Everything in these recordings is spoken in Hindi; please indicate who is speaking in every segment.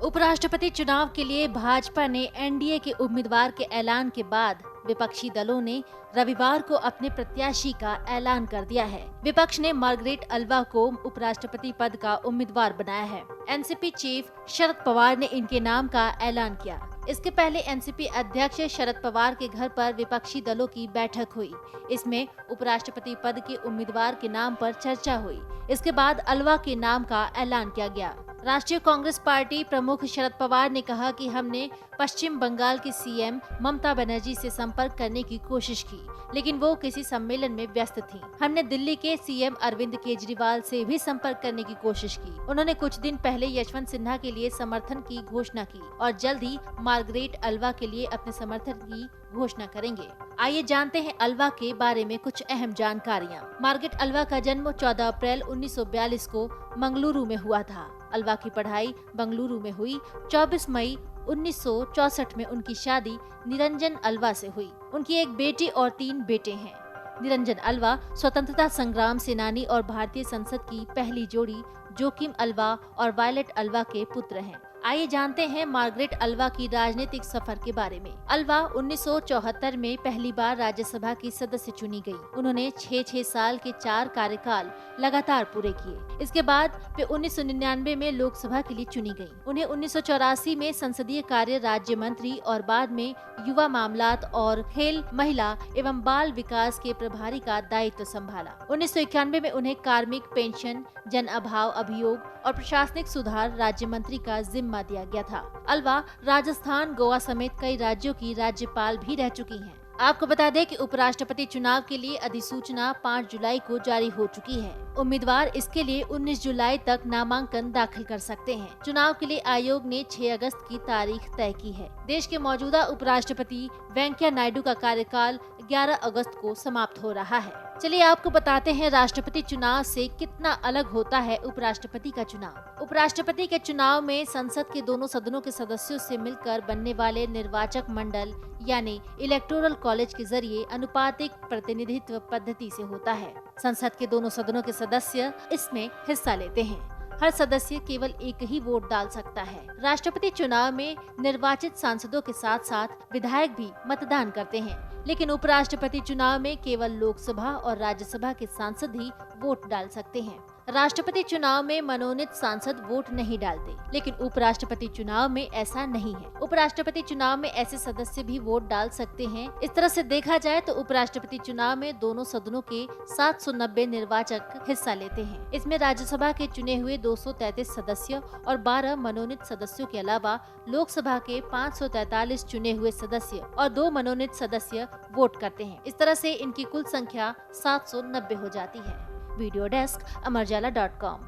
Speaker 1: उपराष्ट्रपति चुनाव के लिए भाजपा ने एनडीए के उम्मीदवार के ऐलान के बाद विपक्षी दलों ने रविवार को अपने प्रत्याशी का ऐलान कर दिया है। विपक्ष ने मार्गरेट अल्वा को उपराष्ट्रपति पद का उम्मीदवार बनाया है। एनसीपी चीफ शरद पवार ने इनके नाम का ऐलान किया। इसके पहले एनसीपी अध्यक्ष शरद पवार के घर पर विपक्षी दलों की बैठक हुई। इसमें उपराष्ट्रपति पद के उम्मीदवार के नाम पर चर्चा हुई। इसके बाद अल्वा के नाम का ऐलान किया गया। राष्ट्रीय कांग्रेस पार्टी प्रमुख शरद पवार ने कहा कि हमने पश्चिम बंगाल की सीएम ममता बनर्जी से संपर्क करने की कोशिश की, लेकिन वो किसी सम्मेलन में व्यस्त थीं। हमने दिल्ली के सीएम अरविंद केजरीवाल से भी संपर्क करने की कोशिश की। उन्होंने कुछ दिन पहले यशवंत सिन्हा के लिए समर्थन की घोषणा की और जल्द ही मार्गरेट अल्वा के लिए अपने समर्थन की घोषणा करेंगे। आइए जानते हैं अल्वा के बारे में कुछ अहम जानकारियाँ। मार्गरेट अल्वा का जन्म 14 अप्रैल 1942 को मंगलुरु में हुआ था। अल्वा की पढ़ाई बंगलुरु में हुई। 24 मई 1964 में उनकी शादी निरंजन अल्वा से हुई। उनकी एक बेटी और 3 बेटे हैं। निरंजन अल्वा स्वतंत्रता संग्राम सेनानी और भारतीय संसद की पहली जोड़ी जोकिम अल्वा और वायलेट अल्वा के पुत्र हैं। आइए जानते हैं मार्गरेट अल्वा की राजनीतिक सफर के बारे में। अल्वा 1974 में पहली बार राज्यसभा की सदस्य चुनी गई। उन्होंने 6 साल के 4 कार्यकाल लगातार पूरे किए। इसके बाद वे 1999 में लोकसभा के लिए चुनी गई। उन्हें 1984 में संसदीय कार्य राज्य मंत्री और बाद में युवा मामलात और खेल, महिला एवं बाल विकास के प्रभारी का दायित्व संभाला। 1991 में उन्हें कार्मिक, पेंशन, जन अभाव अभियोग और प्रशासनिक सुधार राज्य मंत्री का जिम्मा दिया गया था। अल्वा राजस्थान, गोवा समेत कई राज्यों की राज्यपाल भी रह चुकी हैं। आपको बता दें कि उपराष्ट्रपति चुनाव के लिए अधिसूचना 5 जुलाई को जारी हो चुकी है। उम्मीदवार इसके लिए 19 जुलाई तक नामांकन दाखिल कर सकते हैं। चुनाव के लिए आयोग ने 6 अगस्त की तारीख तय की है। देश के मौजूदा उपराष्ट्रपति वेंकैया नायडू का कार्यकाल 11 अगस्त को समाप्त हो रहा है। चलिए आपको बताते हैं राष्ट्रपति चुनाव से कितना अलग होता है उपराष्ट्रपति का चुनाव। उपराष्ट्रपति के चुनाव में संसद के दोनों सदनों के सदस्यों से मिलकर बनने वाले निर्वाचक मंडल यानी इलेक्टोरल कॉलेज के जरिए अनुपातिक प्रतिनिधित्व पद्धति से होता है। संसद के दोनों सदनों के सदस्य इसमें हिस्सा लेते हैं। हर सदस्य केवल एक ही वोट डाल सकता है। राष्ट्रपति चुनाव में निर्वाचित सांसदों के साथ साथ विधायक भी मतदान करते हैं, लेकिन उपराष्ट्रपति चुनाव में केवल लोकसभा और राज्यसभा के सांसद ही वोट डाल सकते हैं। राष्ट्रपति चुनाव में मनोनीत सांसद वोट नहीं डालते, लेकिन उपराष्ट्रपति चुनाव में ऐसा नहीं है। उपराष्ट्रपति चुनाव में ऐसे सदस्य भी वोट डाल सकते हैं। इस तरह से देखा जाए तो उपराष्ट्रपति चुनाव में दोनों सदनों के 790 निर्वाचक हिस्सा लेते हैं। इसमें राज्यसभा के चुने हुए 233 सदस्य और 12 मनोनीत सदस्यों के अलावा लोकसभा के 543 चुने हुए सदस्य और 2 मनोनीत सदस्य वोट करते हैं। इस तरह से इनकी कुल संख्या 790 हो जाती है। Video desk amarujala.com।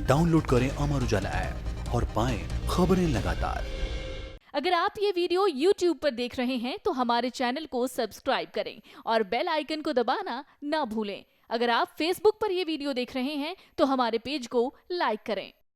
Speaker 2: डाउनलोड करें अमर उजाला ऐप और पाएं खबरें लगातार।
Speaker 3: अगर आप ये वीडियो YouTube पर देख रहे हैं तो हमारे चैनल को सब्सक्राइब करें और बेल आइकन को दबाना ना भूलें। अगर आप Facebook पर ये वीडियो देख रहे हैं तो हमारे पेज को लाइक करें।